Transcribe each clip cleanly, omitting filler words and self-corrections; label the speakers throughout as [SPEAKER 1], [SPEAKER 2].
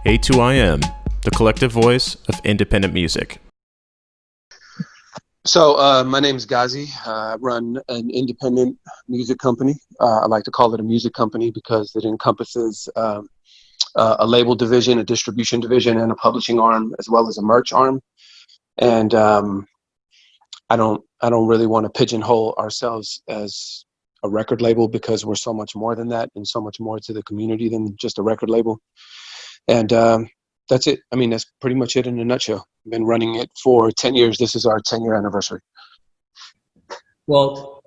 [SPEAKER 1] A2IM, the collective voice of independent music.
[SPEAKER 2] So my name's Ghazi. I run an independent music company. I like to call it a music company because it encompasses a label division, a distribution division, and a publishing arm, as well as a merch arm. And I don't really want to pigeonhole ourselves as a record label because we're so much more than that and so much more to the community than just a record label. And that's it. I mean, that's pretty much it in a nutshell. I've been running it for 10 years. This is our 10-year anniversary.
[SPEAKER 3] Well,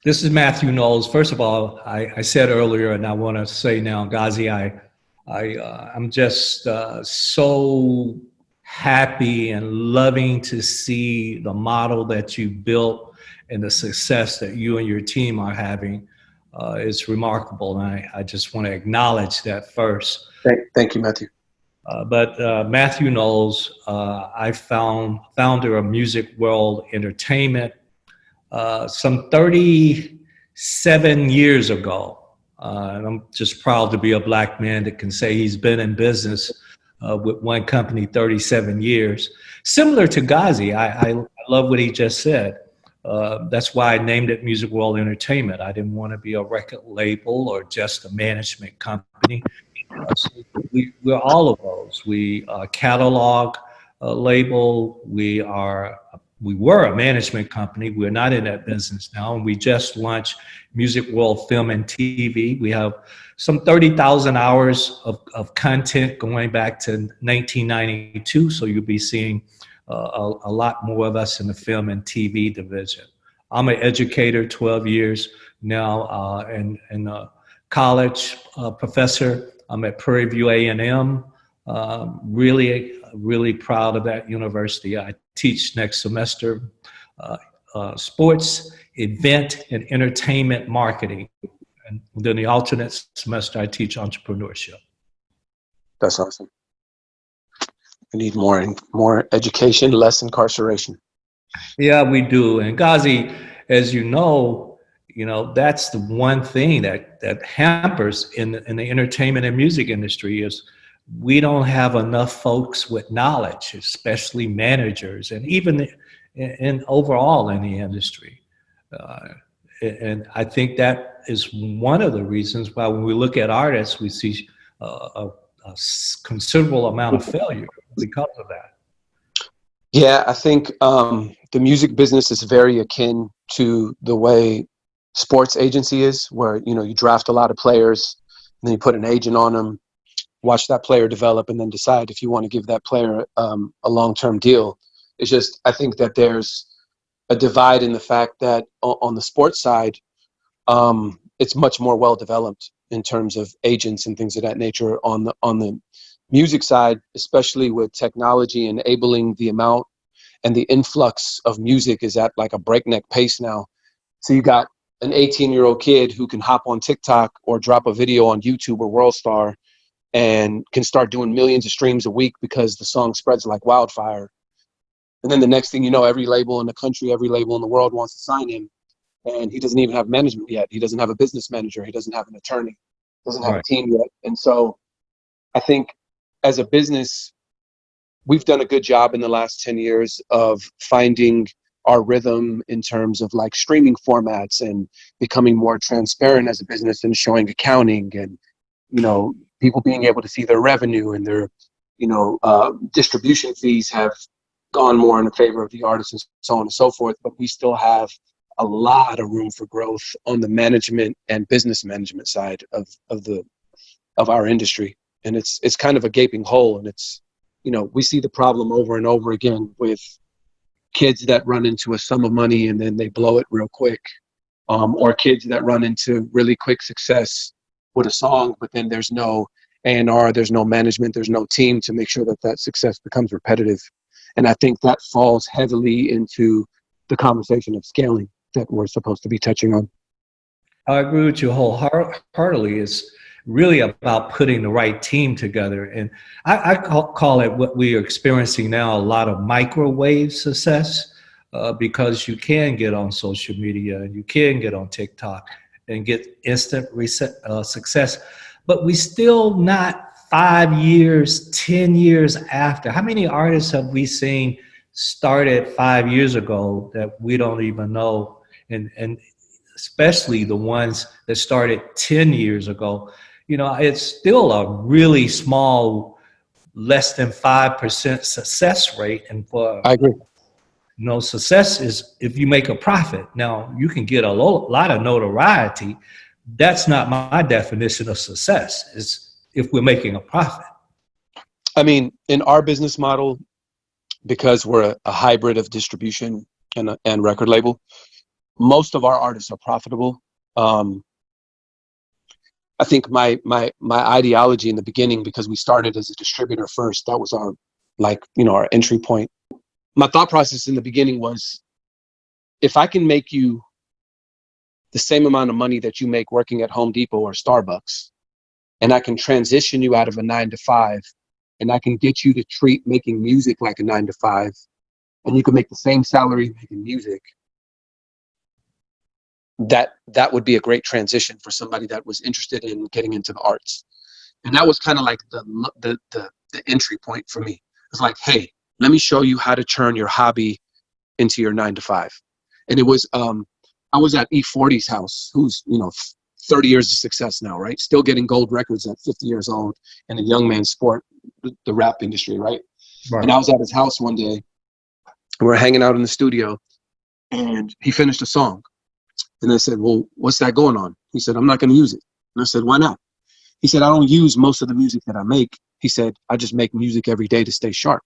[SPEAKER 3] this is Mathew Knowles. First of all, I said earlier, and I want to say now, Ghazi, I'm just so happy and loving to see the model that you built and the success that you and your team are having. It's remarkable, and I just want to acknowledge that first.
[SPEAKER 2] Thank you, Mathew.
[SPEAKER 3] But Mathew Knowles, founder of Music World Entertainment, some 37 years ago. And I'm just proud to be a black man that can say he's been in business with one company 37 years. Similar to Ghazi, I love what he just said. That's why I named it Music World Entertainment. I didn't want to be a record label or just a management company. So we're all of those. We catalog label. We were a management company. We're not in that business now. And we just launched Music World Film and TV. We have some 30,000 hours of content going back to 1992. So you'll be seeing a lot more of us in the film and TV division. I'm an educator, 12 years now, and a college professor. I'm at Prairie View A&M. Really proud of that university. I teach next semester sports, event, and entertainment marketing. And then the alternate semester, I teach entrepreneurship.
[SPEAKER 2] That's awesome. We need more education, less incarceration.
[SPEAKER 3] Yeah, we do. And Ghazi, as you know, that's the one thing that hampers in the entertainment and music industry is we don't have enough folks with knowledge, especially managers, and even in overall in the industry. And I think that is one of the reasons why when we look at artists, we see a considerable amount of failure because of that.
[SPEAKER 2] Yeah, I think the music business is very akin to the way sports agency is, where you draft a lot of players and then you put an agent on them, watch that player develop, and then decide if you want to give that player a long-term deal. It's just, I think that there's a divide in the fact that on the sports side, it's much more well developed in terms of agents and things of that nature. On the music side, especially with technology enabling the amount and the influx of music is at like a breakneck pace now. So you got an 18-year-old kid who can hop on TikTok or drop a video on YouTube or WorldStar and can start doing millions of streams a week because the song spreads like wildfire. And then the next thing you know, every label in the country, every label in the world wants to sign him. And he doesn't even have management yet. He doesn't have a business manager. He doesn't have an attorney. Doesn't have a team yet. And so I think as a business, we've done a good job in the last 10 years of finding our rhythm in terms of like streaming formats and becoming more transparent as a business and showing accounting and, people being able to see their revenue and their, distribution fees have gone more in favor of the artists and so on and so forth. But we still have a lot of room for growth on the management and business management side of our industry. And it's kind of a gaping hole. And it's, we see the problem over and over again with kids that run into a sum of money and then they blow it real quick, or kids that run into really quick success with a song, but then there's no A&R, there's no management, there's no team to make sure that success becomes repetitive. And I think that falls heavily into the conversation of scaling that we're supposed to be touching on.
[SPEAKER 3] I agree with you wholeheartedly. It's really about putting the right team together. And I call it what we are experiencing now, a lot of microwave success, because you can get on social media and you can get on TikTok and get instant success. But we still not 5 years, 10 years after? How many artists have we seen started 5 years ago that we don't even know? And especially the ones that started 10 years ago, you know, it's still a really small, less than 5% success rate. And for,
[SPEAKER 2] I agree.
[SPEAKER 3] you know, success is if you make a profit. Now, you can get a lot of notoriety. That's not my definition of success, is if we're making a profit.
[SPEAKER 2] I mean, in our business model, because we're a hybrid of distribution and record label, most of our artists are profitable. I think my ideology in the beginning, because we started as a distributor first, that was our, like, you know, our entry point. My thought process in the beginning was, if I can make you the same amount of money that you make working at Home Depot or Starbucks, and I can transition you out of a 9-to-5, and I can get you to treat making music like a 9-to-5, and you can make the same salary making music, that would be a great transition for somebody that was interested in getting into the arts. And that was kind of like the entry point for me. It's like, hey, let me show you how to turn your hobby into your 9-to-5. And it was, I was at E40's house, who's, you know, 30 years of success now, right? Still getting gold records at 50 years old in a young man's sport, the rap industry, right?
[SPEAKER 3] Right.
[SPEAKER 2] And I was at his house one day, we were hanging out in the studio, and he finished a song. And I said, well, what's that going on? He said, I'm not going to use it. And I said, why not? He said, I don't use most of the music that I make. He said, I just make music every day to stay sharp.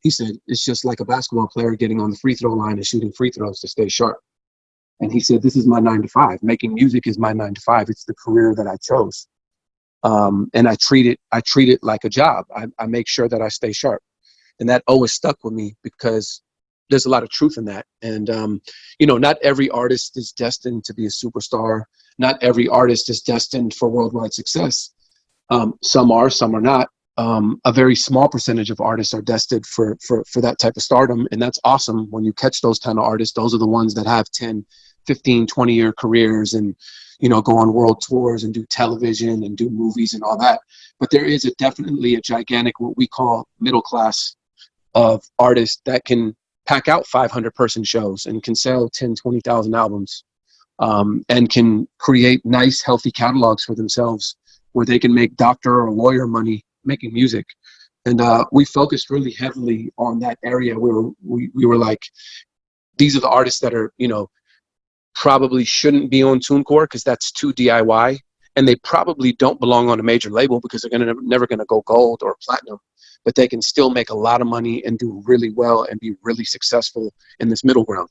[SPEAKER 2] He said, it's just like a basketball player getting on the free throw line and shooting free throws to stay sharp. And he said, this is my 9-to-5. Making music is my 9-to-5. It's the career that I chose. And I treat it like a job. I make sure that I stay sharp. And that always stuck with me, because there's a lot of truth in that. And, you know, not every artist is destined to be a superstar. Not every artist is destined for worldwide success. Some are, some are not. A very small percentage of artists are destined for that type of stardom. And that's awesome. When you catch those kind of artists, those are the ones that have 10, 15, 20-year careers and, you know, go on world tours and do television and do movies and all that. But there is definitely a gigantic, what we call middle class of artists that can pack out 500-person shows and can sell 10, 20,000 albums, and can create nice, healthy catalogs for themselves where they can make doctor or lawyer money making music. And we focused really heavily on that area where we were like, these are the artists that are, you know, probably shouldn't be on TuneCore because that's too DIY, and they probably don't belong on a major label because they're never going to go gold or platinum, but they can still make a lot of money and do really well and be really successful in this middle ground.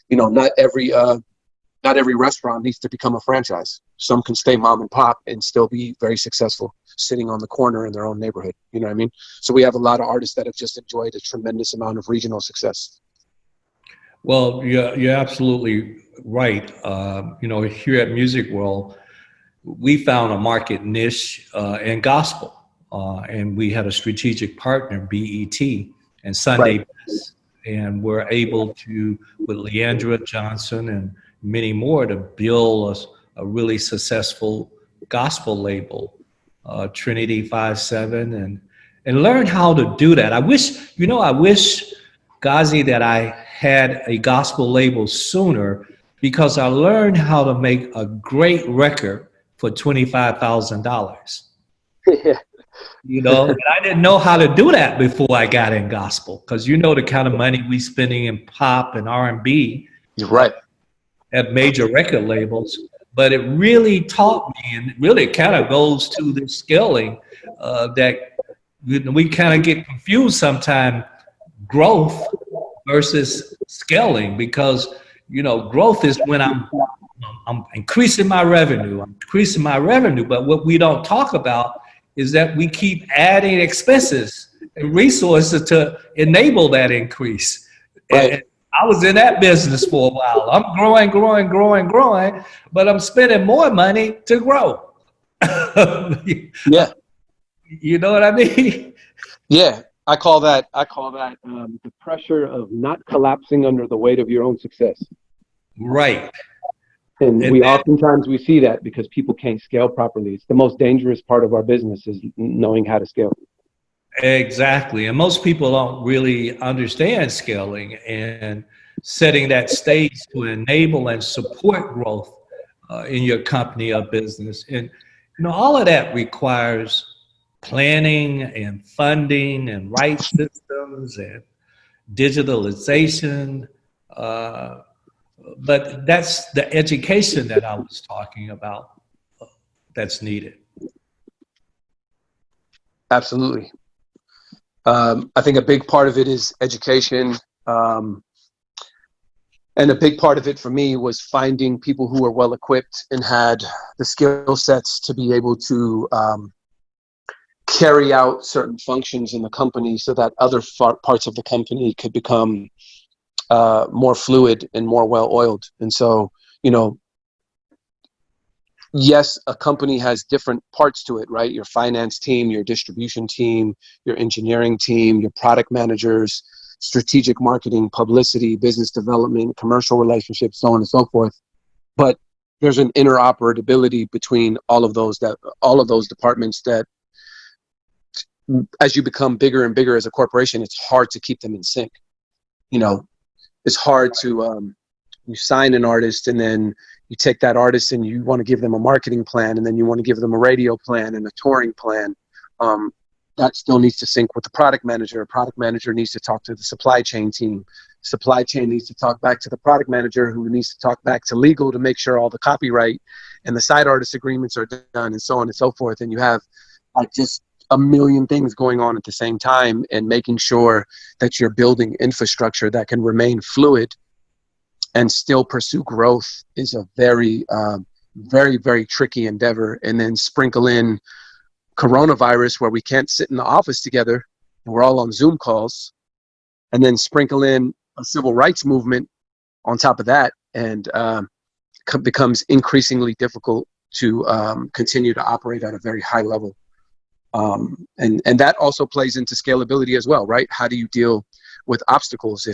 [SPEAKER 2] You know, not every restaurant needs to become a franchise. Some can stay mom and pop and still be very successful sitting on the corner in their own neighborhood. You know what I mean? So we have a lot of artists that have just enjoyed a tremendous amount of regional success.
[SPEAKER 3] Well, you're absolutely right. You know, here at Music World, we found a market niche in gospel. And we had a strategic partner, BET, and Sunday
[SPEAKER 2] Right.
[SPEAKER 3] Best. And we're able to, with Leandra Johnson and many more, to build a really successful gospel label, Trinity 5-7, and learn how to do that. I wish, Ghazi, that I had a gospel label sooner, because I learned how to make a great record for $25,000.
[SPEAKER 2] Yeah.
[SPEAKER 3] You know, and I didn't know how to do that before I got in gospel, because you know the kind of money we spending in pop and R&B.
[SPEAKER 2] You're right.
[SPEAKER 3] At major record labels. But it really taught me, and really kind of goes to the scaling, that we kind of get confused sometimes, growth versus scaling, because, you know, growth is when I'm increasing my revenue, but what we don't talk about is that we keep adding expenses and resources to enable that increase.
[SPEAKER 2] Right.
[SPEAKER 3] And I was in that business for a while. I'm growing, but I'm spending more money to grow.
[SPEAKER 2] Yeah.
[SPEAKER 3] You know what I mean?
[SPEAKER 2] Yeah. I call that the pressure of not collapsing under the weight of your own success.
[SPEAKER 3] Right.
[SPEAKER 2] And
[SPEAKER 3] And
[SPEAKER 2] we
[SPEAKER 3] then,
[SPEAKER 2] oftentimes we see that because people can't scale properly. It's the most dangerous part of our business is knowing how to scale.
[SPEAKER 3] exactly. And most people don't really understand scaling and setting that stage to enable and support growth in your company or business. And, all of that requires planning and funding and right systems and digitalization. Uh, but that's the education that I was talking about that's needed.
[SPEAKER 2] Absolutely. I think a big part of it is education. And a big part of it for me was finding people who were well equipped and had the skill sets to be able to carry out certain functions in the company so that other parts of the company could become more fluid and more well oiled. And so, yes, a company has different parts to it, right? Your finance team, your distribution team, your engineering team, your product managers, strategic marketing, publicity, business development, commercial relationships, so on and so forth. But there's an interoperability between all of those departments that, as you become bigger and bigger as a corporation, it's hard to keep them in sync. It's hard to you sign an artist and then you take that artist and you want to give them a marketing plan and then you want to give them a radio plan and a touring plan. That still needs to sync with the product manager. A product manager needs to talk to the supply chain team. Supply chain needs to talk back to the product manager, who needs to talk back to legal to make sure all the copyright and the side artist agreements are done, and so on and so forth. And you have just a million things going on at the same time, and making sure that you're building infrastructure that can remain fluid and still pursue growth is a very, very, very tricky endeavor. And then sprinkle in coronavirus, where we can't sit in the office together and we're all on Zoom calls, and then sprinkle in a civil rights movement on top of that, and becomes increasingly difficult to continue to operate at a very high level. And that also plays into scalability as well, right? How do you deal with obstacles?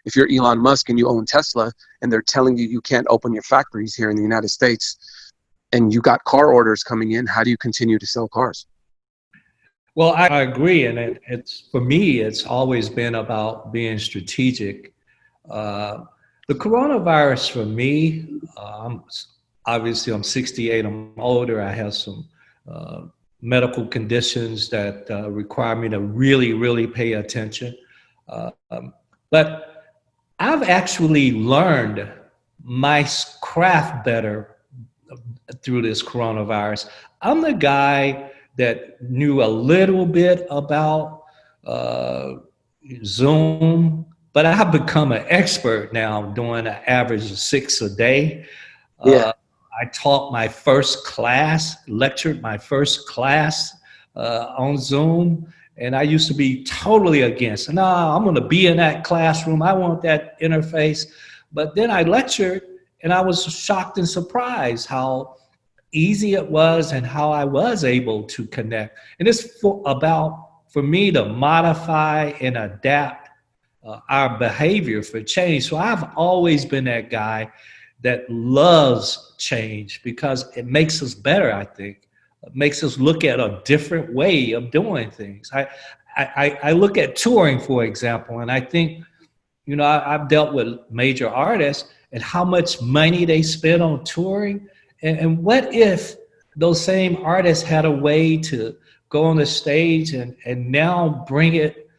[SPEAKER 2] If you're Elon Musk and you own Tesla and they're telling you you can't open your factories here in the United States, and you got car orders coming in, how do you continue to sell cars?
[SPEAKER 3] Well, I agree. And it's for me, it's always been about being strategic. The coronavirus for me, obviously I'm 68, I'm older, I have some medical conditions that require me to really, really pay attention. But I've actually learned my craft better through this coronavirus. I'm the guy that knew a little bit about Zoom, but I've become an expert now, doing an average of 6 a day.
[SPEAKER 2] Yeah.
[SPEAKER 3] I taught my first class, lectured my first class on Zoom. And I used to be totally against, no, I'm going to be in that classroom. I want that interface. But then I lectured and I was shocked and surprised how easy it was and how I was able to connect. And it's for me to modify and adapt our behavior for change. So I've always been that guy that loves change because it makes us better, I think. It makes us look at a different way of doing things. I look at touring, for example, and I think, I've dealt with major artists and how much money they spend on touring. And what if those same artists had a way to go on the stage and now bring it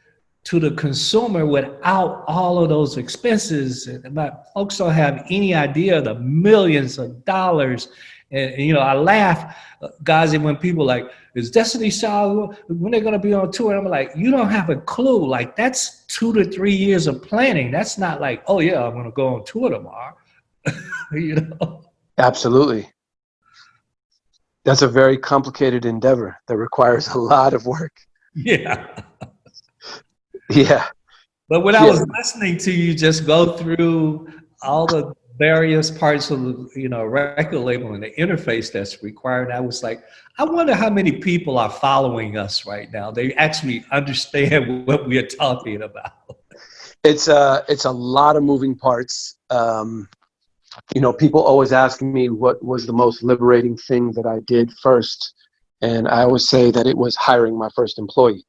[SPEAKER 3] to the consumer without all of those expenses? And folks don't have any idea the millions of dollars. And I laugh, Ghazi, when people like, is Destiny Child, when they're going to be on tour? And I'm like, you don't have a clue. Like, that's 2 to 3 years of planning. That's not like, oh yeah, I'm going to go on tour tomorrow.
[SPEAKER 2] Absolutely. That's a very complicated endeavor that requires a lot of work.
[SPEAKER 3] Yeah.
[SPEAKER 2] Yeah.
[SPEAKER 3] But when I was listening to you just go through all the various parts of the record label and the interface that's required, I was like, I wonder how many people are following us right now. They actually understand what we are talking about.
[SPEAKER 2] It's a lot of moving parts. People always ask me what was the most liberating thing that I did first. And I always say that it was hiring my first employee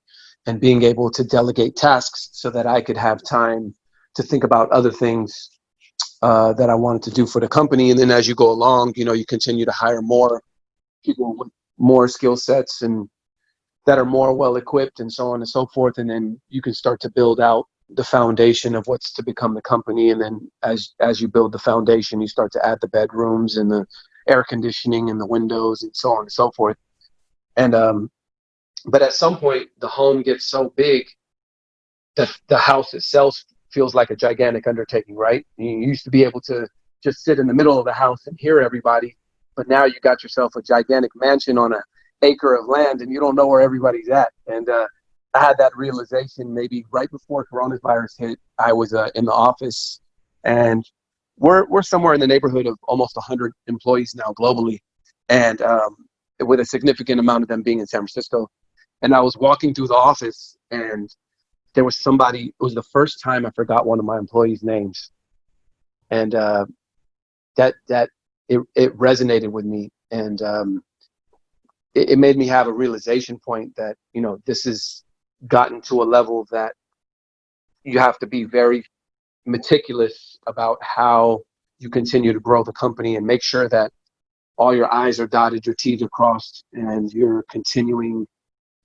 [SPEAKER 2] and being able to delegate tasks so that I could have time to think about other things that I wanted to do for the company. And then as you go along, you continue to hire more people with more skill sets and that are more well equipped and so on and so forth. And then you can start to build out the foundation of what's to become the company. And then as you build the foundation, you start to add the bedrooms and the air conditioning and the windows and so on and so forth. And but at some point the home gets so big that the house itself feels like a gigantic undertaking, right? You used to be able to just sit in the middle of the house and hear everybody, but now you got yourself a gigantic mansion on an acre of land and you don't know where everybody's at. And I had that realization maybe right before coronavirus hit. I was in the office, and we're somewhere in the neighborhood of almost 100 employees now globally, and with a significant amount of them being in San Francisco. And I was walking through the office, and there was somebody. It was the first time I forgot one of my employees' names, and it resonated with me, and it made me have a realization point that this has gotten to a level that you have to be very meticulous about how you continue to grow the company and make sure that all your I's are dotted, your T's are crossed, and you're continuing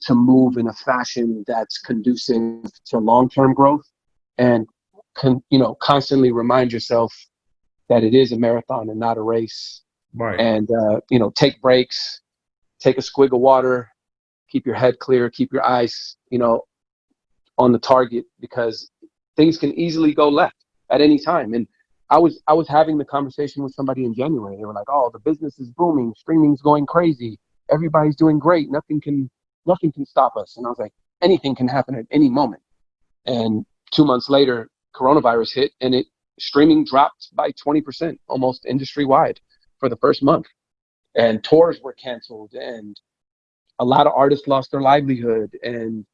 [SPEAKER 2] to move in a fashion that's conducive to long-term growth, and constantly remind yourself that it is a marathon and not a race.
[SPEAKER 3] Right.
[SPEAKER 2] And take breaks, take a swig of water, keep your head clear, keep your eyes on the target, because things can easily go left at any time. And I was having the conversation with somebody in January. They were like, "Oh, the business is booming, streaming's going crazy, everybody's doing great, nothing can stop us." And I was like, anything can happen at any moment. And 2 months later, coronavirus hit, and streaming dropped by 20% almost industry wide for the first month, and tours were canceled, and a lot of artists lost their livelihood, and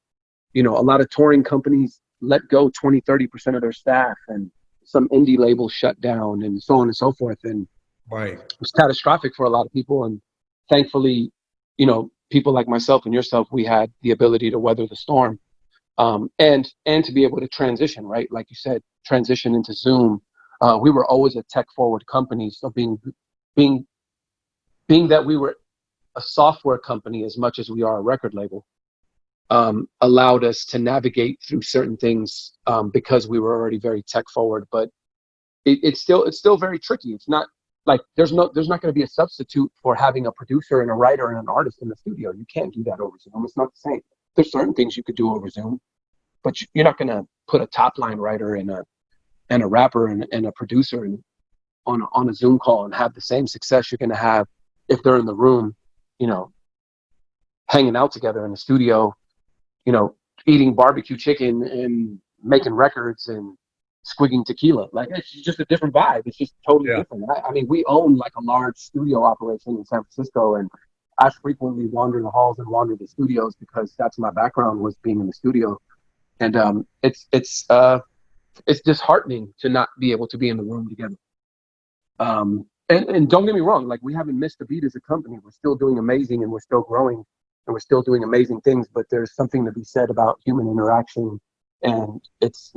[SPEAKER 2] a lot of touring companies let go 20-30% of their staff, and some indie labels shut down, and so on and so forth. And
[SPEAKER 3] right,
[SPEAKER 2] it was catastrophic for a lot of people. And thankfully, people like myself and yourself, we had the ability to weather the storm, and to be able to transition, right? Like you said, transition into Zoom. We were always a tech forward company. So being that we were a software company as much as we are a record label, allowed us to navigate through certain things because we were already very tech forward. But it's still very tricky. It's not like there's not going to be a substitute for having a producer and a writer and an artist in the studio. You can't do that over Zoom. It's not the same. There's certain things you could do over Zoom, but you're not going to put a top line writer and a rapper and a producer on a Zoom call and have the same success you're going to have if they're in the room, hanging out together in the studio, eating barbecue chicken and making records and squigging tequila. Like, it's just a different vibe. It's just totally different. I mean, we own like a large studio operation in San Francisco, and I frequently wander the halls and wander the studios because that's my background, was being in the studio. And it's disheartening to not be able to be in the room together. And don't get me wrong, like, we haven't missed a beat as a company. We're still doing amazing, and we're still growing, and we're still doing amazing things. But there's something to be said about human interaction, and it's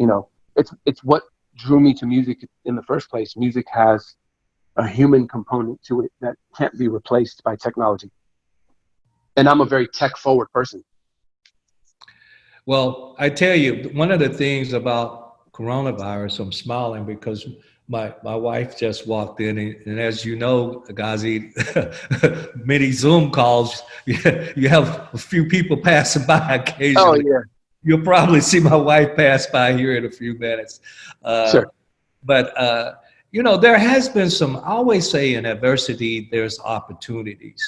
[SPEAKER 2] what drew me to music in the first place. Music has a human component to it that can't be replaced by technology. And I'm a very tech forward person.
[SPEAKER 3] Well, I tell you, one of the things about coronavirus, I'm smiling because my wife just walked in, and as you know, Ghazi, many Zoom calls, you have a few people passing by occasionally.
[SPEAKER 2] Oh, yeah.
[SPEAKER 3] You'll probably see my wife pass by here in a few minutes.
[SPEAKER 2] Sure.
[SPEAKER 3] But, there has been I always say in adversity, there's opportunities.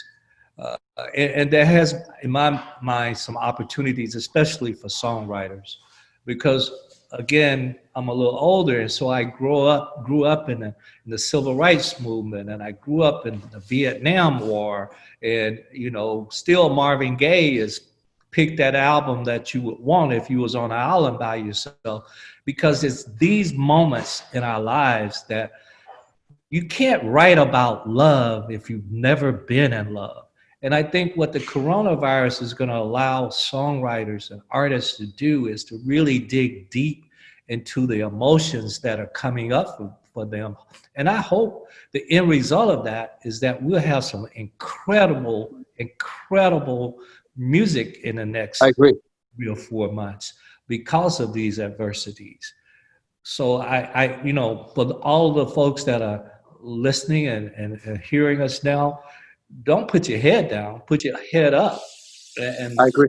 [SPEAKER 3] And there has, in my mind, some opportunities, especially for songwriters, because again, I'm a little older, and so I grew up in the civil rights movement, and I grew up in the Vietnam War, and still Marvin Gaye is pick that album that you would want if you was on an island by yourself, because it's these moments in our lives that you can't write about love if you've never been in love. And I think what the coronavirus is going to allow songwriters and artists to do is to really dig deep into the emotions that are coming up for them. And I hope the end result of that is that we'll have some incredible, incredible music in the
[SPEAKER 2] I
[SPEAKER 3] next
[SPEAKER 2] agree.
[SPEAKER 3] 3 or 4 months because of these adversities. So for all the folks that are listening and hearing us now, don't put your head down, put your head up, and
[SPEAKER 2] I agree.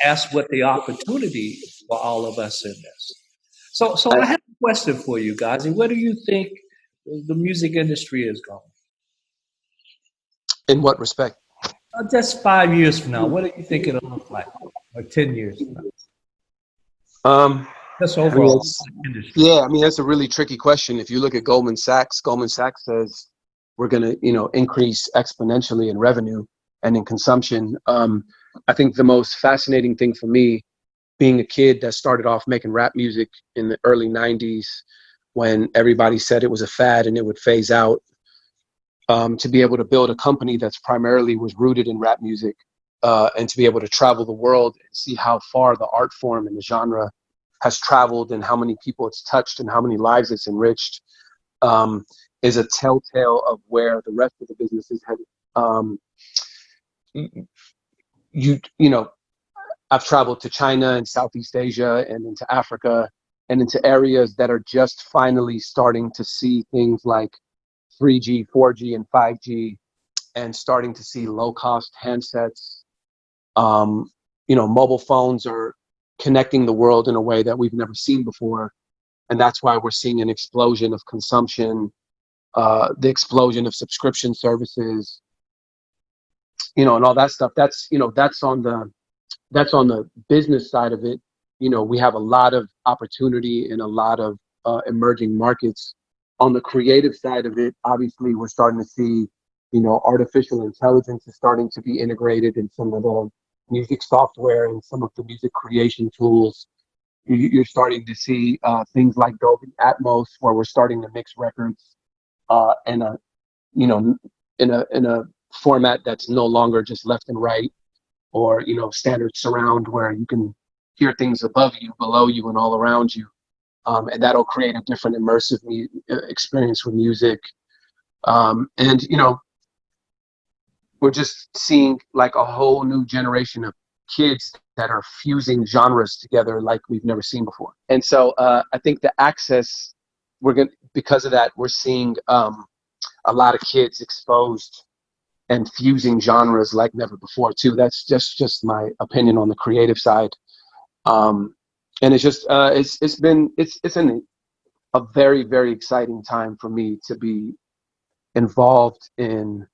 [SPEAKER 3] ask what the opportunity is for all of us in this. So
[SPEAKER 2] I,
[SPEAKER 3] I have a question for you, Ghazi. Where do you think the music industry is going?
[SPEAKER 2] in what respect?
[SPEAKER 3] Just 5 years from now, what do you think it'll look like? Or 10 years from now? Just
[SPEAKER 2] I mean,
[SPEAKER 3] overall industry.
[SPEAKER 2] yeah, I mean, that's a really tricky question. If you look at Goldman Sachs says we're going to, increase exponentially in revenue and in consumption. I think the most fascinating thing for me, being a kid that started off making rap music in the early 90s when everybody said it was a fad and it would phase out, to be able to build a company that's primarily was rooted in rap music, and to be able to travel the world and see how far the art form and the genre has traveled and how many people it's touched and how many lives it's enriched, is a telltale of where the rest of the business is headed. You know, I've traveled to China and Southeast Asia and into Africa and into areas that are just finally starting to see things like 3G, 4G, and 5G, and starting to see low-cost handsets. Mobile phones are connecting the world in a way that we've never seen before, and that's why we're seeing an explosion of consumption, the explosion of subscription services, and all that stuff. That's on the business side of it. We have a lot of opportunity in a lot of emerging markets. On the creative side of it, obviously, we're starting to see, artificial intelligence is starting to be integrated in some of the music software and some of the music creation tools. You're starting to see things like Dolby Atmos, where we're starting to mix records in a, in a format that's no longer just left and right, or standard surround, where you can hear things above you, below you, and all around you. And that'll create a different immersive experience with music. And we're just seeing like a whole new generation of kids that are fusing genres together like we've never seen before. And so I think the access, because of that, we're seeing a lot of kids exposed and fusing genres like never before too. That's just my opinion on the creative side. And it's just it's a very, very exciting time for me to be involved in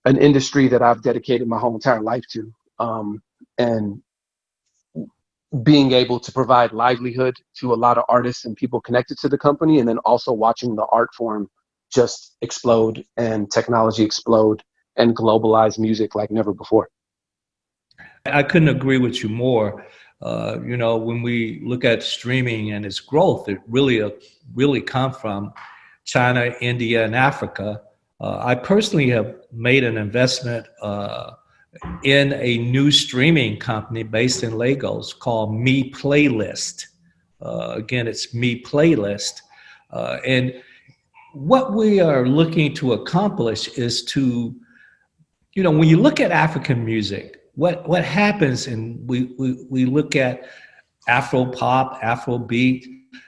[SPEAKER 2] an industry that I've dedicated my whole entire life to, and being able to provide livelihood to a lot of artists and people connected to the company, and then also watching the art form just explode and technology explode and globalize music like never before.
[SPEAKER 3] I couldn't agree with you more. When we look at streaming and its growth, it really come from China, India, and Africa. I personally have made an investment in a new streaming company based in Lagos called Me Playlist. Again, it's Me Playlist. And what we are looking to accomplish is to, when you look at African music, what happens, and we look at Afro pop, Afro beat,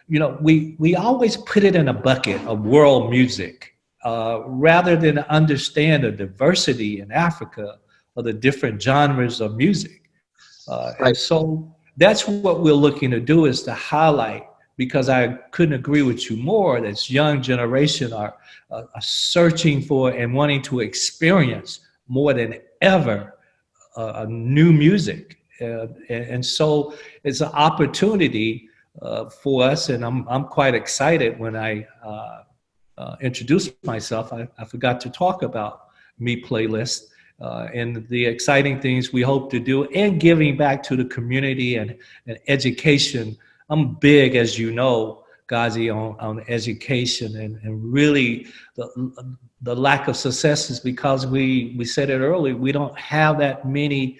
[SPEAKER 3] we always put it in a bucket of world music, rather than understand the diversity in Africa of the different genres of music. And so that's what we're looking to do, is to highlight, because I couldn't agree with you more, that this young generation are searching for and wanting to experience more than ever new music. And so it's an opportunity for us, and I'm quite excited. When I introduced myself, I forgot to talk about Me Playlist and the exciting things we hope to do, and giving back to the community and education. I'm big, as you know, Ghazi, on education, and really the lack of success is because we said it earlier, we don't have that many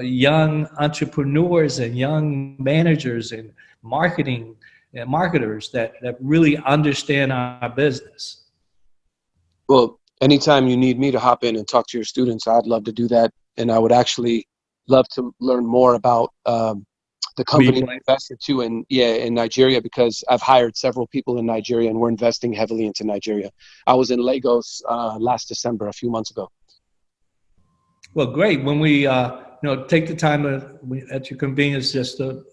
[SPEAKER 3] young entrepreneurs and young managers and marketing and marketers that really understand our business.
[SPEAKER 2] Well, anytime you need me to hop in and talk to your students, I'd love to do that. And I would actually love to learn more about the company we invested to in Nigeria, because I've hired several people in Nigeria and we're investing heavily into Nigeria. I was in Lagos last December, a few months ago.
[SPEAKER 3] Well, great. When we take the time at your convenience just to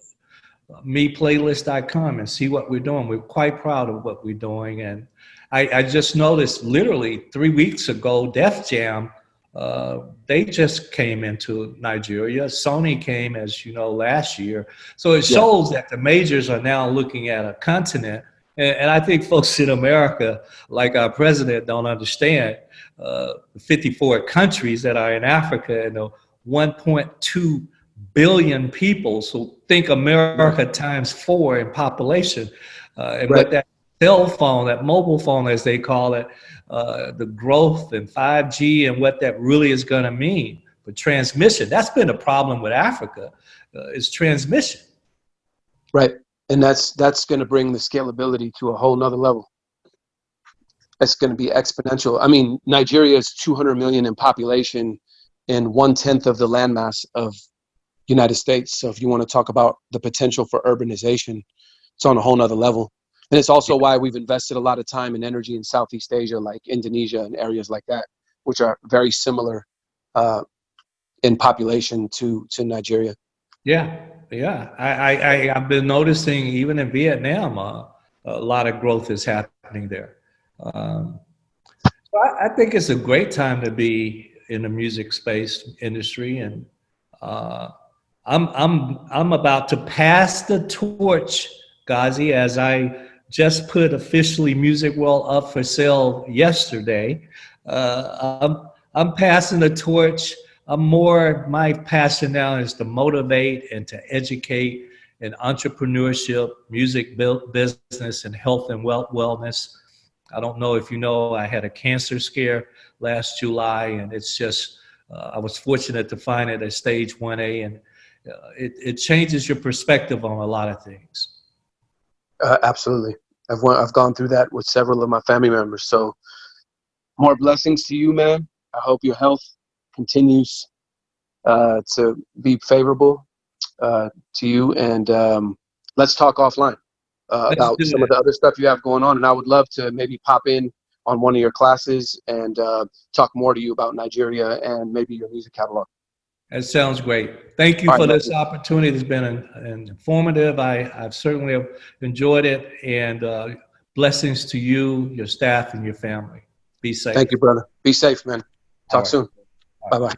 [SPEAKER 3] meplaylist.com and see what we're doing. We're quite proud of what we're doing. And I just noticed literally 3 weeks ago, Def Jam, they just came into Nigeria. Sony came, as you know, last year. So it shows that the majors are now looking at a continent. And I think folks in America, like our president, don't understand the 54 countries that are in Africa and the 1.2 billion people. So think America times 4 in population. And what that cell phone, that mobile phone, as they call it, the growth and 5G and what that really is going to mean for transmission. That's been a problem with Africa, is transmission.
[SPEAKER 2] Right. And that's going to bring the scalability to a whole nother level. It's going to be exponential. I mean, Nigeria is 200 million in population and 1/10 of the landmass of United States. So if you want to talk about the potential for urbanization, it's on a whole nother level. And it's also why we've invested a lot of time and energy in Southeast Asia, like Indonesia and areas like that, which are very similar in population to Nigeria. Yeah.
[SPEAKER 3] I've been noticing even in Vietnam, a lot of growth is happening there. So I think it's a great time to be in the music space industry, and I'm about to pass the torch, Ghazi, as I just put officially Music World up for sale yesterday. I'm passing the torch. My passion now is to motivate and to educate in entrepreneurship, music business, and health and wellness. I don't know if you know, I had a cancer scare last July, and it's just, I was fortunate to find it at stage 1A, and it changes your perspective on a lot of things.
[SPEAKER 2] Absolutely. I've gone through that with several of my family members. So more blessings to you, man. I hope your health continues to be favorable to you. And let's talk offline about some of the other stuff you have going on. And I would love to maybe pop in on one of your classes and talk more to you about Nigeria and maybe your music catalog.
[SPEAKER 3] That sounds great. Thank you for this opportunity. It's been informative. I've certainly enjoyed it. And blessings to you, your staff, and your family. Be safe.
[SPEAKER 2] Thank you, brother. Be safe, man. Talk soon. Bye-bye.